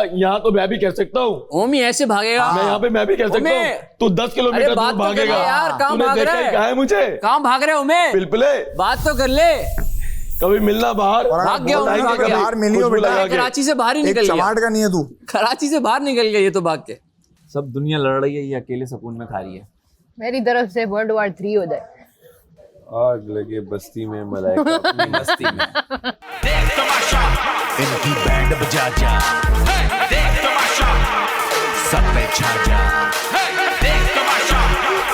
यहाँ तो मैं भी कह सकता हूँ। ओमी ऐसे भागेगा? मैं यहाँ पे मैं भी कह सकता हूँ। तू 10 किलोमीटर दूर भागेगा यार। कहाँ भाग रहा है? कहा है मुझे? कहाँ भाग रहे हो? मैं पिलपिले बात तो कर ले। कभी मिलना बाहर। भाग गया बाहर मिली हो बेटा, कराची से बाहर ही निकल गया। चमाट का नहीं है तू, कराची से बाहर निकल गया ये तो भाग के। सब दुनिया लड़ रही है, ये अकेले सुकून में खा रही है। मेरी तरफ से World War 3 हो जाए। आग लगे बस्ती में मलाइका अपनी मस्ती में। देख तमाशा इनकी बैंड बजा जा, देख तमाशा सब पे छा जा, देख तमाशा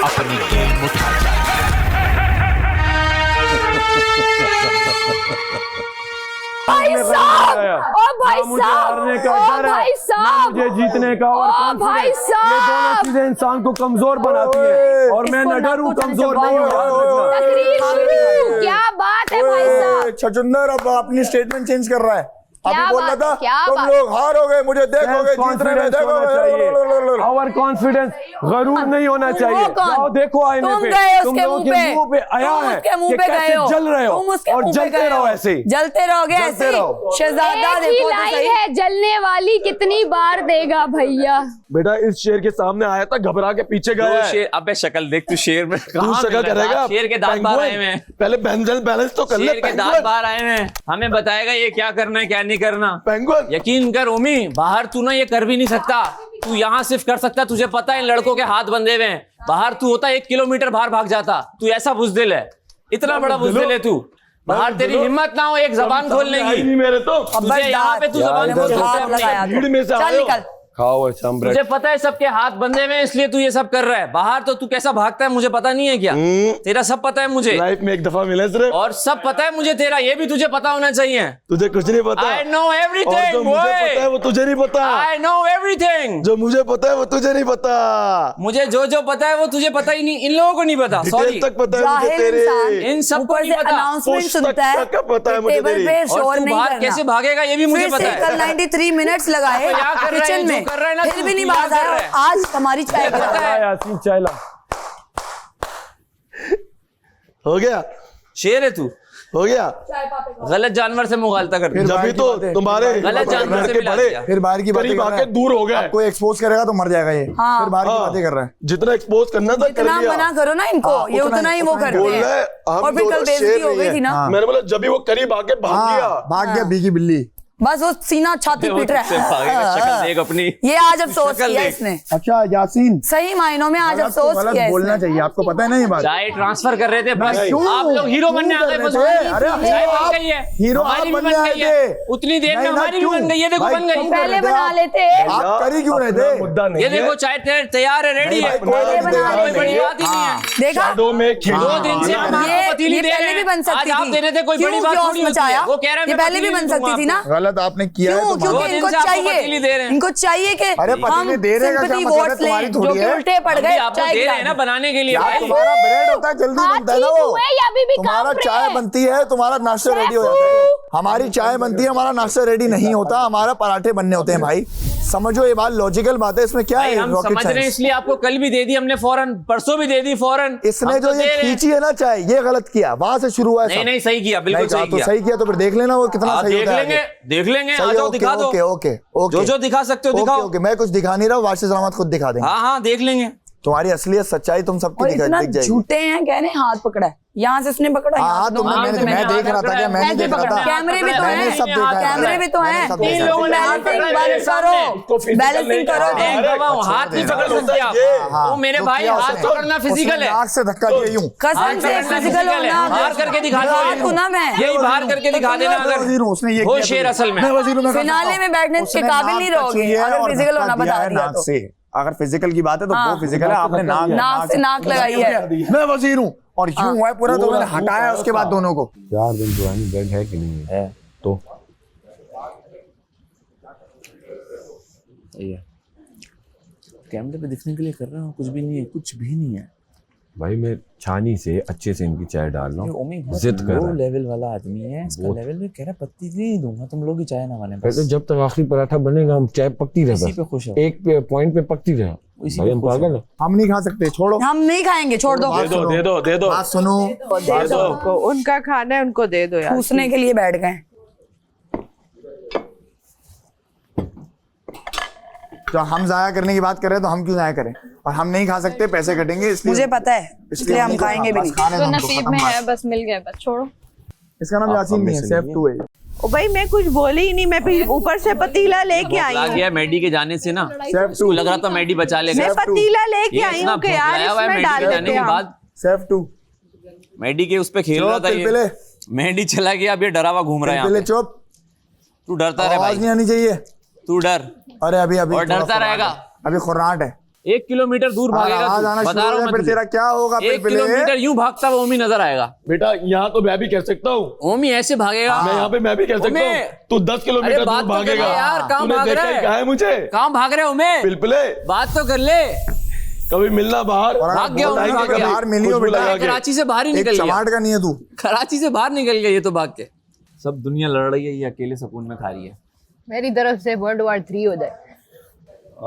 अपनी गेम उठा जा। भाई साहब, ओ भाई साहब, ओ भाई साहब, मुझे जीतने का और भाई साहब, ये दोनों चीजें इंसान को कमजोर बनाती है और मैं न डरूं कमजोर नहीं हूं। तकरीर शुरू। क्या बात है भाई साहब? छछुंदर अब अपनी स्टेटमेंट चेंज कर रहा है। अभी क्या बोल रहा बात है, था क्या तुम बात? लोग हारोगे, मुझे देखोगे जीतने में, देखोगे। और कॉन्फिडेंस गरूर नहीं होना चाहिए। जाओ देखो आईने तुम पे, गए तुम उसके लोगों मुंह के मुंह पे आया है उसके मुंह कि पे कैसे गए हो, जल रहे हो तुम उसके और मुंह पे जलते गए रहो हो। ऐसे ही। जलते रहोगे ऐसे ही। शहजादा एक ही देखो तो लाइन सही। है, जलने वाली कितनी बार देगा भैया। बेटा इस शेर के सामने आया था, घबरा के पीछे गया है। शेर, अबे शक्ल देख तू शेर में। तू शक्ल करेगा। शेर के दांत बाहर आए हैं। पहले बैलेंस तो कर ले। शेर के दांत बाहर आए हैं। हमें बताएगा ये क्या करना है क्या नहीं करना। पेंगुइन यकीन कर ओमी, बाहर तू ना ये कर भी नहीं सकता। तू यहाँ सिर्फ कर सकता। तुझे पता है इन लड़कों के हाथ बंधे हुए हैं। बाहर तू होता 1 किलोमीटर बाहर भाग जाता। तू ऐसा बुजदिल है, इतना बड़ा बुजदिल है तू। बाहर तेरी हिम्मत ना हो एक जबान खोलने की। मेरे तो तुझे यहाँ पे तू जबान खोल सकता है। भीड़ में से चल आए हो। निकल। खाओ शामब्रेड। तुझे पता है सबके हाथ बंधे हुए हैं इसलिए तू ये सब कर रहा है। बाहर तो तू कैसा भागता है मुझे पता नहीं है क्या? तेरा सब पता है मुझे। लाइफ में एक दफा मिले सिर्फ। और सब पता है मुझे तेरा, ये भी तुझे पता होना चाहिए। तुझे कुछ नहीं पता। I know everything, और जो मुझे boy. पता है वो तुझे नहीं पता। I know everything. जो मुझे पता है वो तुझे नहीं पता। मुझे जो पता है वो तुझे पता ही नहीं। इन लोगों को नहीं पता। सॉरी, डिटेल तक पता है मुझे तेरे। इन सबको नहीं पता। अनाउंसमेंट पुस्तक सुनता है, तक का पता है मुझे टेबल तेरी। पे और शोर तू नहीं बाहर करना। कैसे भागेगा ये भी मुझे फिर पता से कल है। 93 मिनट्स लगाए अब क्या कर रहा है, किचन जो में, कर रहा है ना फिर तू, भी नहीं तू बात क्या कर आया। रहा है? आज हमारी चाय पता पता है। यासीन चाइला हो गया। शेर है तू। हो गया। गलत जानवर से मुगालता कर। जब भी तो तुम्हारे गलत जानवर से मिला बड़े दिया। फिर बाहर की बातें करीब कर रहा आके है। दूर हो गए। कोई एक्सपोज करेगा तो मर जाएगा ये। हाँ। फिर बाहर की बातें कर रहा है। जितना एक्सपोज करना था कर इतना लिया। मना करो ना इनको, हाँ, ये उतना ही वो उतना ही करते बोल रहा है, हैं। हम और फिर कल दोनों बेइज्जती शेर हो नहीं गई है। थी ना। मैंने बोला जब भी वो करीब आके भाग गया। हाँ, भाग गया बीगी बिल्ली। बस वो सीना छाती पीट रहा शक्ल है। देख अपनी। ये आज अफसोस शक्ल किया देख। इसने, अच्छा यासीन, सही मायनों में आज गलत अफसोस गलत किया बोलना इसने। चाहिए, आपको पता है ना ये बात। चाय ट्रांसफर कर रहे थे बस। क्यों? आप लोग हीरो बनने आ गए बस। क्यों करने थे? अरे चाय हीरो बन गई है, हीरो आप हमारी भी बनने बन आए गई है। थे। उतनी देर में नहीं ना, हमारी भी क्यों? बन गई। ये देखो भाई, बन गई। क्यों पहले कर रहे थे बना आप? लेते। आप कर ही क्यों रहे थे? मुद्दा नहीं ये है। देखो चाय तैयार है, रेडी है। कोई पहले बना कोई लेते। बड़ी बात ही नहीं है। देखा, शैडो में खेलो। 2 दिन से हम आपको पतीली ये दे रहे पहले भी हैं। बन सकती आज आप थी। दे रहे थे, कोई क्यों बड़ी बात क्यों थोड़ी होती है। मचाया? वो कह रहे हैं ये मैं पहले भी पतीली बन दूंगा सकती थी ना। गलत आपने किया है क्यों? तो क्योंकि दो दिन इनको से आपको चाहिए, पतीली दे रहे हैं। इनको चाहिए कि अरे हम पतीली दे रहे हैं का क्या sympathy मतलब है? votes तुम्हारी लें, थोड़ी जो कि है। उल्टे पड़ अभी गए आपको चाय दे रहे हैं गिरा ना दी। बनाने के लिए यार भाई। तुम्हारा ब्रेड होता है जल्दी हाँ, बनता है ना ठीक वो। हुए या अभी भी तुम्हारा कांप रहे चाय हैं? बनती है, तुम्हारा नाश्ता रेडी हो जाता है। हमारी चाय बनती है, हमारा नाश्ता रेडी नहीं होता। हमारा पराठे बनने होते हैं भाई। समझो ये बात लॉजिकल बात है, इसमें क्या भाई है हम रॉकेट समझ रहे हैं साइंस। इसलिए आपको कल भी दे दी हमने फौरन, परसों भी दे दी फौरन। इसने हम जो तो दे ये रहे हैं। खींची है ना चाय, ये गलत किया। वहां से शुरू हुआ है नहीं सब। नहीं सही किया, बिल्कुल नहीं कहा सही तो किया। सही किया तो फिर देख लेना वो कितना आप सही देख होता है लेंगे, आगे। देख लेंगे। सही, आ जाओ, ओके, दिखा दो। Okay okay okay. जो दिखा सकते हो ओके, दिखाओ। ओके, मैं कुछ दिखा नहीं रहा, वाशिद रहमत खुद दिखा देंगे। हाँ हाँ देख लेंगे। तुम्हारी असलियत सच्चाई तुम सबकी और दिख इतना जाएगी। झूठे हैं, कह रहे हैं हाथ पकड़ा है, यहाँ से उसने पकड़ा, यहाँ हाँ से तुमने दोनों मैंने से मैं देख रहा था क्या? मैं नहीं देख रहा था। कैमरे भी तो मैंने हैं, सब देखा है। कैमरे भी तो हैं। मैंने सब इन देखा लोगों है। ने हाथ बैलेंसिंग पकड़ा है बंद करो, physical बैलेंसिंग नहीं करो। करना। एक दबाओ, हाथ नहीं पकड़ सकते आप। हाँ, वो मेरे जो भाई किया हाथ उसने। पकड़ना फिजिकल उसने है। नाक से धक्का दिया यूं। कसम से फिजिकल होना, बाहर करके दिखा रात को ना दो। मैं यही बाहर करके दिखा देना वजीर हूं, उसने ये अगर वो किया शेर तो- असल में। मैं वजीर हूं, मैं फिनाले में बैठने के काबिल नहीं रहोगे अगर फिजिकल होना बता दिया तो। अगर फिजिकल की बात है तो हाँ। वो फिजिकल है। आपने नाक से नाक लगाई है। मैं वजीर हूँ और यूं हुआ है पूरा, तो मैंने हटाया उसके बाद दोनों को। 4 दिन पुरानी बेड है कि नहीं है? तो कैमरे पे दिखने के लिए कर रहा हूँ, कुछ भी नहीं है, कुछ भी नहीं है भाई मैं छानी से अच्छे से इनकी चाय डाल रहा हूँ। जिद कर लो रहा है। लेवल वाला आदमी है, इसका लेवल में कह रहा पत्ती नहीं दूंगा, तुम लोग ही चाय ना माने बस। कहते जब तक आखिरी पराठा बनेगा हम चाय पकती रहे, इसी बस पे खुश हो। एक पॉइंट पे पकती रहे। इसी भाई पे हम खुश पागल है। हम नहीं खा सकते, छोड़ो। हम नहीं खाएंगे, छोड़ दो। दे दो बात सुनो, दे दो। उनको उनका खाना है, उनको दे दो यार। पूछने के लिए बैठ गए। तो हम जाया करने की बात कर रहे हैं तो हम क्यों जाया करें, और हम नहीं खा सकते, पैसे कटेंगे इसलिए। मुझे पता है, इसलिए हम खाएंगे भी नहीं। तो नसीब में है, बस मिल गया, बस छोड़ो। इसका नाम यासीन नहीं है, सेफ 2 है। ओ भाई मैं कुछ बोली ही नहीं, मैं फिर ऊपर से पतीला लेके आई आ हूँ। गया मैडी के जाने से ना, सेफ इसको लग रहा था मैडी बचा लेगा। मैं पतीला लेके ये आई इतना हूँ कि यार भुखलाया हुआ है इसमें मैडी डाल के जाने देते के हैं बाद। सेफ 2 मैडी के उस पे खेल रहा था पिलपिले, ये, मैडी चला गया, अब ये डरा हुआ घूम रहा है यहाँ पिलपिले पे। चुप, तू डरता रहे आवाज भाई, नहीं आनी चाहिए। तू डर अरे अभी और थोड़ा डरता खुर्राट रहेगा। है, अभी खुर्राट है। 1 किलोमीटर दूर भागेगा आवाज आना तू, शुरू बता हो रहा जाए हूँ फिर मैं तेरा तुझे। क्या होगा 1 किलोमीटर यूं भागता हुआ ओमी नजर आएगा। बेटा यहाँ तो मैं भी कह सकता हूँ, ओमी ऐसे भागेगा। मैं यहाँ पे मैं भी कह सकता हूँ, तू 10 किलोमीटर अरे बात दूर तो कर ले भागेगा। यार, कहाँ तूने भाग देखा रहा ही है? कहाँ है मुझे? कहाँ भाग रहे हो ओमे? पिलपिले, बात तो कर ले। कभी मिलना बाहर। और भाग गया, बोला है भाग कि गया। बाहर मिली हो खुशबू बेटा, लगा के। कराची से बाहर ही एक निकल गया, चमाट का नहीं है तू। कराची से बाहर निकल गया ये तो भाग के। सब दुनिया लड़ रही है, ये अकेले सुकून में खा रही है। मेरी तरफ से World War 3 हो जाए।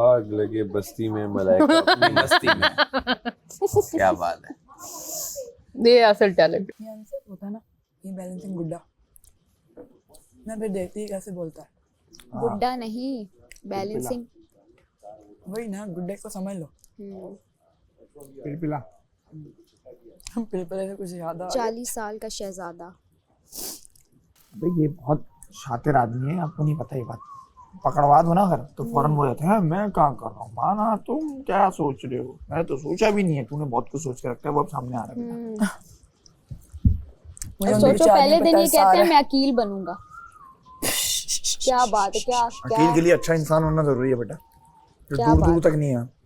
आग लगे बस्ती में मलाइका अपनी मस्ती में। क्या बात है। ये असल टैलेंट। होता है ना ये बैलेंसिंग गुड्डा, मैं फिर देखती ही कैसे बोलता है। गुड्डा नहीं, बैलेंसिंग। वही ना, गुड्डे को समझ लो। पिलपिला पिलपिले से कुछ याद आ 40 साल का शहजादा। भाई ये बहुत शातिर आदमी है, आपको नहीं पता ये बात। पकड़वा दो ना अगर तो फौरन बोल जाते हैं मैं कहाँ कर रहा हूँ, माना तुम क्या सोच रहे हो, मैं तो सोचा भी नहीं है, तूने बहुत कुछ सोच के रखा है, वो अब सामने आ रहा है बेटा। मुझे सोचो पहले दिन ये कहते हैं सारे- मैं अकील बनूंगा। क्या बात है, क्या अकील के लिए अच्छा इंसान होना जरूरी है बेटा, जो क्या दूर दूर बात तक नहीं है।